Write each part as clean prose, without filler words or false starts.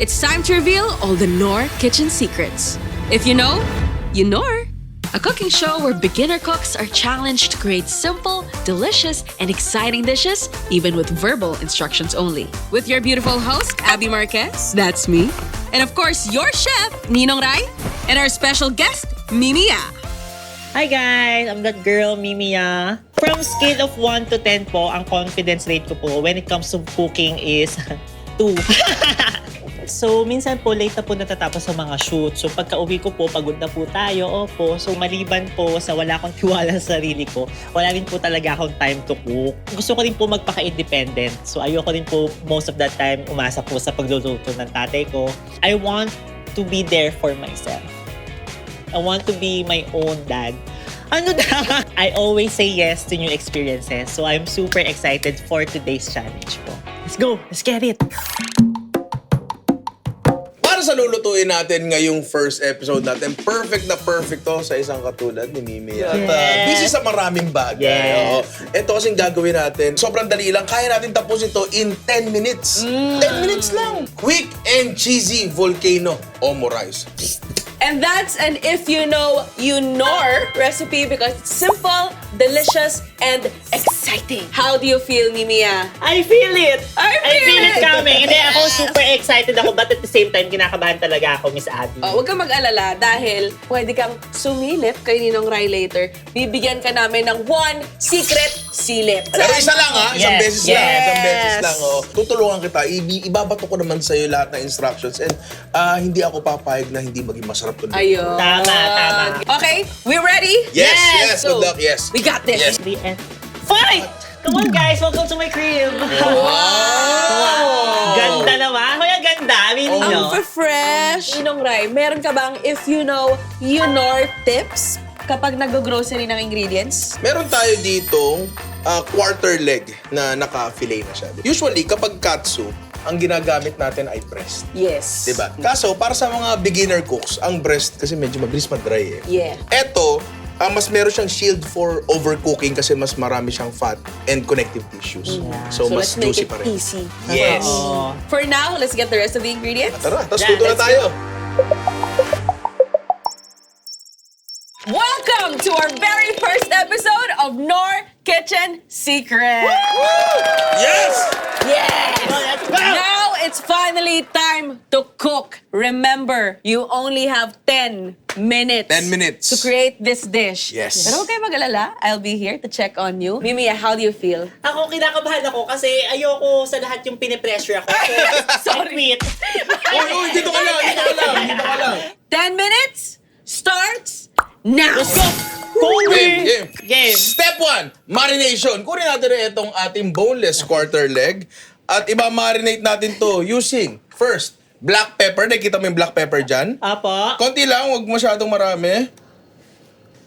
It's time to reveal all the Knorr kitchen secrets. If you know, you Knorr. A cooking show where beginner cooks are challenged to create simple, delicious, and exciting dishes, even with verbal instructions only. With your beautiful host, Abby Marquez, that's me. And of course, your chef, Ninong Rai, and our special guest, Mimiya. Hi guys! I'm that girl, Mimiya. From scale of 1 to 10 po, ang confidence rate ko po when it comes to cooking is 2. So, minsan po, late na po natatapos sa mga shoot. So, pagka-uwi ko po, pagod na po tayo, opo. So, maliban po sa wala akong tiwala sa sarili ko, wala rin po talaga akong time to cook. Gusto ko rin po magpaka-independent. So, ayoko rin po most of that time umasa po sa pagluluto ng tatay ko. I want to be there for myself. I want to be my own dad. Ano da? I always say yes to new experiences. So, I'm super excited for today's challenge po. Let's go! Let's get it! Sa lulutuin natin ngayong first episode natin, perfect na perfect to sa isang katulad ni Mimi. At busy sa maraming bagay. Yes. Ito kasing gagawin natin, sobrang dali lang. Kaya natin tapusin to in 10 minutes. 10 minutes lang. Quick and cheesy volcano omo rice. And that's an if you know, you Knorr recipe because it's simple, delicious, and exciting. How do you feel, Mimiya? I feel it! I feel it coming! Hindi, ako super excited ako, but at the same time, kinakabahan talaga ako, Miss Abby. Huwag kang mag-alala dahil pwede kang sumilip kay Ninong Rai later. Bibigyan ka namin ng one secret silip. Pero isa lang ha, isang Yes. beses lang. Isang Yes. beses lang. Oh. Tutulungan kita, ibabato ko naman sa'yo lahat ng instructions and hindi ako papayag na hindi maging masarap to. Ayun. Tama. Okay, we ready? Yes. So, Good luck, yes. We got this. Yes. The end. Fight! Come on guys, welcome to my crib! Wow! Ganda naman! Hoy, ang ganda! Aminin nyo. Ang fresh. Ninong Rai, meron ka bang if you know, you Knorr tips kapag nag-grocery ng ingredients? Meron tayo ditong quarter leg na naka-fillet na siya. Usually, kapag katsu, ang ginagamit natin ay breast. Yes. Diba? Kaso, para sa mga beginner cooks, ang breast kasi medyo mabilis mag-dry eh. Yeah. Eto, mas meron siyang shield for overcooking kasi mas marami siyang fat and connective tissues. So, mas let's make juicy it pa rin. easy. Yes. Oo. For now, let's get the rest of the ingredients. Tara, tapos Yeah, luto na let's tayo. Welcome to our very first episode of Knorr Kitchen Secret. Yes! Yes! Let's go! Now it's finally time to cook. Remember, you only have 10 minutes. 10 minutes. To create this dish. Yes. Pero huwag kayo mag-alala. I'll be here to check on you. Mimiya, how do you feel? Ako, kinakabahan ako kasi ayoko sa lahat yung pinipressure ako. So, I quit. Uy, dito ka lang. 10 minutes starts now. Let's go! Game! Step 1, marination. Kunin natin rin itong ating boneless quarter leg at iba-marinate natin to using, first, black pepper. Nakikita mo yung black pepper dyan? Apo? Konti lang, huwag masyadong marami.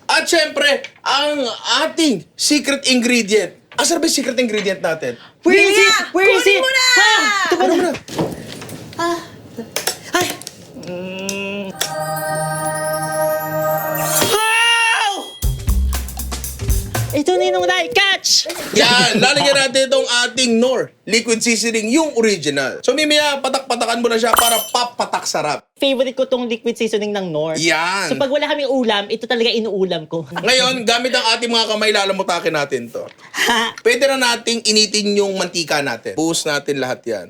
At syempre, ang ating secret ingredient. Asan ba yung secret ingredient natin? Where is Mimiya, it? Where is kunin it? mo na! Ha? Ito ba Ano na? mo na? Ay! Wow! Ito Ninong Rai, catch! Yan, lalagyan natin itong ating Knorr liquid seasoning, yung original. So Mimiya, patak-patakan mo na siya para papatak sarap. Favorite ko tong liquid seasoning ng Knorr. Yan. So pag wala kaming ulam, ito talaga inuulam ko. Ngayon, gamit ang ating mga kamay, lalamutakin natin to. Pwede na nating initin yung mantika natin. Buhos natin lahat yan.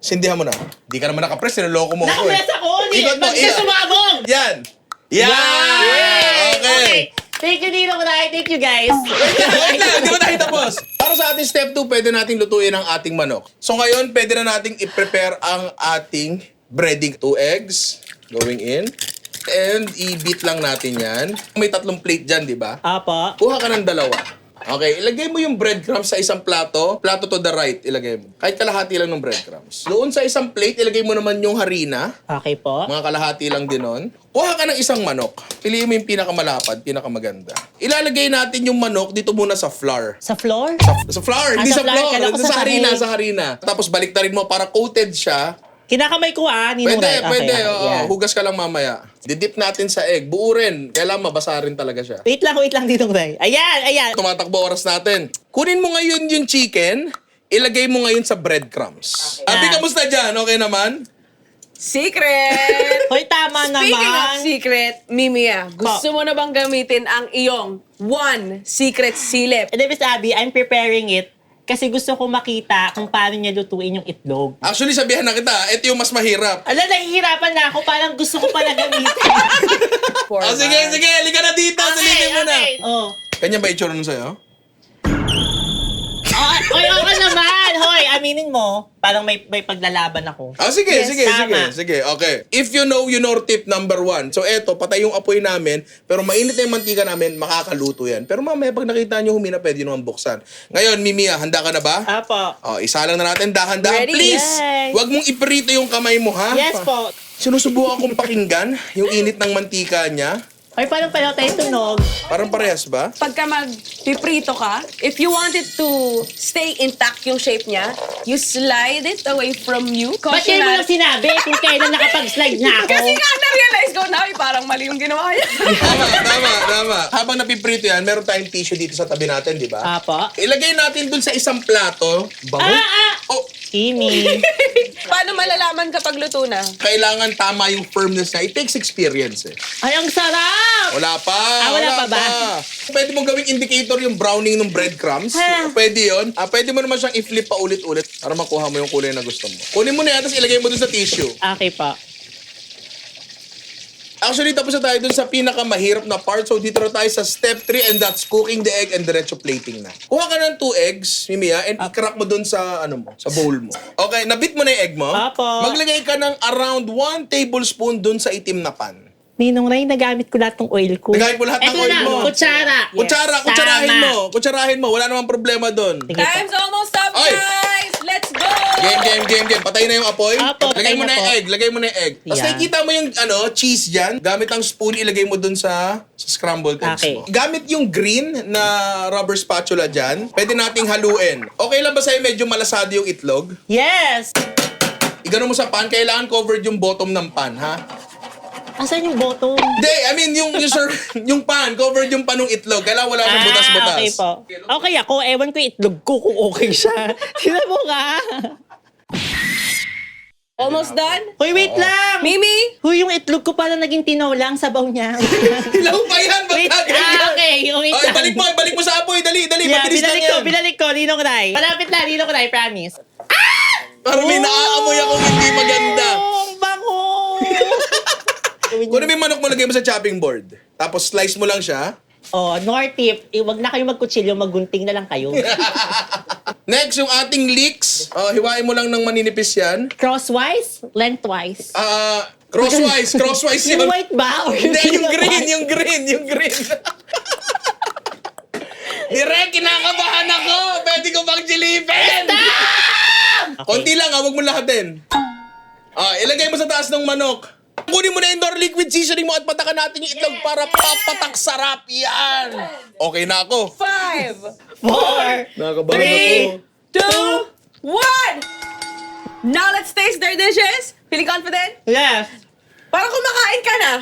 Sindihan mo na. Di ka naman nakapress, niloloko mo ako eh. Nakapress ako! Ikot mo, Pag siya sumabog! Yan! Yan! Okay. Thank you, Ninong Rai. Thank you, guys. Wait lang, di ba tayo tapos? Para sa ating step 2, pwede nating lutuin ang ating manok. So ngayon, pwede na nating i-prepare ang ating breading. 2 eggs going in. And i-beat lang natin yan. May 3 plate dyan, di ba? Apo. Kuha ka ng 2. Okay, ilagay mo yung breadcrumbs sa isang plato. Plato to the right, ilagay mo. Kahit kalahati lang ng breadcrumbs. Doon sa isang plate, ilagay mo naman yung harina. Okay po. Mga kalahati lang din nun. Kuha ka ng isang manok. Piliin mo yung pinakamalapad, pinakamaganda. Ilalagay natin yung manok dito muna sa flour. Sa floor? Sa flour, hindi sa sa flour. flour. Kala ko Sa sa harina, sahig. sa harina. Tapos baliktarin mo para coated siya. Kinakamay ko Ninong Pwede, Rai. pwede. Okay, Oo. yeah. Hugas ka lang mamaya. Didip natin sa egg. Buo rin. Kailangan mabasa rin talaga siya. Wait lang, Ninong Rai. Ayan. Tumatakbo oras natin. Kunin mo ngayon yung chicken, ilagay mo ngayon sa breadcrumbs. Abi, kamusta dyan? Okay naman? Secret! Hoy, tama Speaking of naman. secret, Mimia, gusto mo na bang gamitin ang iyong one secret silip? And then, Miss Abby, I'm preparing it kasi gusto ko makita kung paano niya lutuin yung itlog. Actually, sabihan na kita, ito yung mas mahirap. Ala, nahihirapan na ako. Parang gusto ko pala gamitin. Sige, halika na dito. Silipin mo na. Oh. Kanya ba itsura nun sa'yo? Oy, okay naman. Hoy, aminin mo, parang may paglalaban ako. Sige, Yes, sige. tama. Okay. If you know tip number 1. So eto, patay yung apoy namin, pero mainit na yung mantika namin, makakaluto yan. Pero mamaya, pag nakita nyo humina, pwede naman buksan. Ngayon, Mimia, handa ka na ba? Apo. Isa lang na natin, dahan-dahan. Ready? Please, Yes. wag mong iprito yung kamay mo, ha? Yes po. Sinusubukan kong pakinggan yung init ng mantika niya. Hoy, parang pala tayo tunog. Parang parehas ba? Pagka magpiprito ka, if you want it to stay intact yung shape niya, you slide it away from you. Ba't kayo mo lang sinabi kung kailan nakapag-slide na ako? Kasi nga, na-realize ko na, parang mali yung ginawa niya. Tama. Habang napiprito yan, meron tayong tissue dito sa tabi natin, di ba? Apo. Ilagay natin dun sa isang plato. Bango. Oh, Kimi. Paano malalaman kapag luto na? kailangan tama yung firmness niya. It takes experience eh. Ay, ang sarap! Wala pa. Wala pa ba? Pwede mo gawing indicator yung browning ng breadcrumbs. Ha? Pwede yun. Pwede mo naman siyang i-flip pa ulit-ulit para makuha mo yung kulay na gusto mo. Kunin mo na yan, tapos ilagay mo dun sa tissue. Okay po. Actually, tapos na tayo dun sa pinakamahirap na part. So, dito na tayo sa step 3 and that's cooking the egg and diretso plating na. Kuha ka ng 2 eggs, Mimia, and i-crack mo dun sa, sa bowl mo. Okay, nabit mo na yung egg mo. Apo. Maglagay ka ng around 1 tablespoon dun sa itim na pan. Ninong Ray, nagamit ko lahat ng oil ko. Nagamit mo lahat ng Ito oil na, mo. kutsara. Kutsarahin Tama. mo. Kutsarahin mo. Wala namang problema dun. Sige po. Time's almost up, Oy! guys! Let's go! Game. Patay na yung apoy. Apo, Lagay patay mo na na yung po. egg. Lagay mo na yung egg. Tapos Yeah. nakikita mo yung cheese dyan. Gamit ang spoon, ilagay mo dun sa scrambled eggs Okay. mo. Gamit yung green na rubber spatula dyan. Pwede nating haluin. Okay lang ba sa'yo medyo malasado yung itlog? Yes! Igano mo sa pan. Kailangan covered yung bottom ng pan, ha? Asan yung bottom? Hindi, I mean yung pan. Covered yung pan ng itlog. Kailangan wala siyang butas-butas. Okay po. Okay ako, ewan ko yung itlog ko kung okay siya. Sino mo ka? Almost done? Hoy, wait lang! Mimi? Huy, yung itlog ko pala naging tinolang sabaw niya. Hilaw pa yan. Ba't Wait, ganyan? okay, wait Ay, lang. balik mo sa apoy. Dali. Yeah, Mabilis lang yan. binalik ko, Ninong Ray. Malapit na, Ninong Ray, promise. Parang may naaamoy akong hindi maganda. Oh, ang bango! Kung ano may manok mo, lagay mo sa chopping board. Tapos slice mo lang siya. Oh, Nor tip, wag na kayo magkutsilyo, maggunting na lang kayo. Next, yung ating leeks. Hiwain mo lang ng maninipis yan. Crosswise, lengthwise. Crosswise Yung yun. white ba? Or Hindi, yung white? green. Direk, kinakabahan ako. Pwede ko bang jilipin? Konti lang, huwag mo lahatin. Ilagay mo sa taas ng manok. Kunin mo na yung Nor liquid seasoning mo at patakan natin yung itlog para papatak sarap yan. Okay na ako. 5, 4, Nakakabahan 3, 2, 1! Now let's taste their dishes. Feeling confident? yes. Parang kumakain ka na.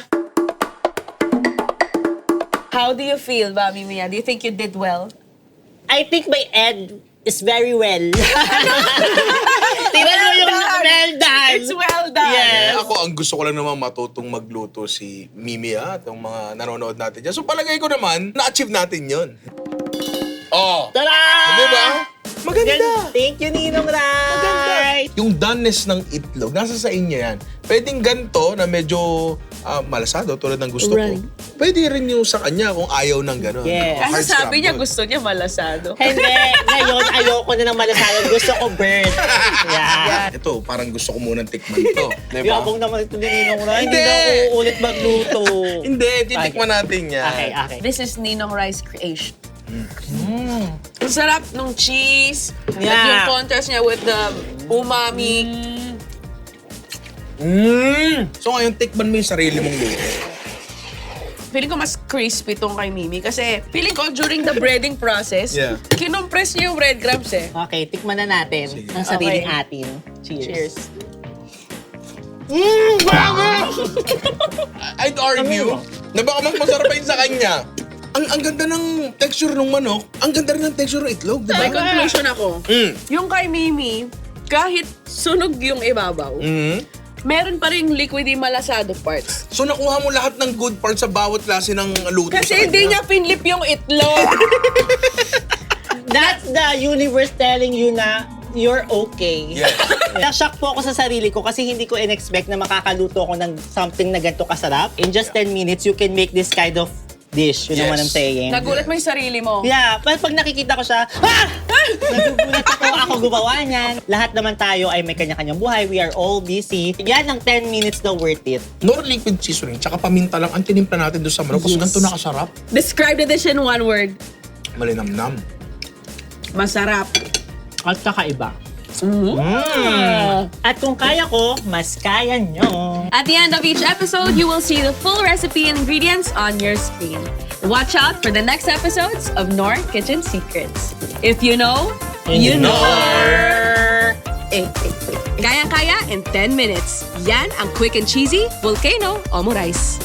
How do you feel, Mami Mia? Do you think you did well? I think my end is very well. Tingnan mo yung well done. It's well done. Yes. Ako, ang gusto ko lang naman matutong magluto si Mimi at ang mga nanonood natin dyan. So palagay ko naman, na-achieve natin yun. Oh, Tada! di ba? Maganda. Thank you, Ninong Ray. Yung doneness ng itlog, nasa sa inyo yan. Pwedeng ganito na medyo malasado tulad ng gusto Right. ko. Pwede rin yung sa kanya kung ayaw ng gano'n. Yes. Hard Kasi sabi niya scrambled. gusto niya malasado. Hindi, ngayon ayoko na ng malasado. Gusto ko burnt. Yeah. Ito, parang gusto ko munang tikman to. Di ba? Yabong naman ito ni Ninong Ray. Hindi Hindi. na ako uulit magluto. Hindi, titikman natin yan. Okay. This is Ninong Rice creation. Ang sarap nung cheese. At Yeah. yung contrast niya with the umami. So ngayon, tikman mo yung sarili mong luto. Feeling ko mas crispy tong kay Mimi kasi feeling ko during the breading process, Yeah. kinompress niya yung breadcrumbs eh. Okay, tikman na natin Sige. ang sariling Okay. atin. Cheers. Cheers. I'd argue na baka mas masarap pa yun sa kanya. Ang ganda ng texture ng manok, ang ganda rin ng texture ng itlog, di ba? May conclusion ako. Mm. Yung kay Mimi, kahit sunog yung ibabaw, Mm. meron pa rin liquidy malasado parts. So nakuha mo lahat ng good parts sa bawat klase ng luto sa Kasi hindi kanya. niya pinlip yung itlog. That's the universe telling you na you're okay. Yes. Na-shock po ako sa sarili ko kasi hindi ko in-expect na makakaluto ako ng something na ganito kasarap. In just 10 minutes, you can make this kind of dish. You know what I'm Yes. saying? Nagulat mo yung sarili mo. Yeah, pag nakikita ko siya, nagugulat ako gumawa niyan. Lahat naman tayo ay may kanya-kanyang buhay. We are all busy. Yan ang 10 minutes na worth it. Nor liquid seasoning, tsaka paminta lang ang tinimpla natin doon sa manok. Kasi Yes. ganito nakasarap. Describe the dish in one word. Malinamnam. Masarap. At saka iba. At kung kaya ko, mas kaya nyo. At the end of each episode, you will see the full recipe and ingredients on your screen. Watch out for the next episodes of Nor Kitchen Secrets. If you know, you know. Kayang-kaya in 10 minutes. Yan ang quick and cheesy Volcano Omurice.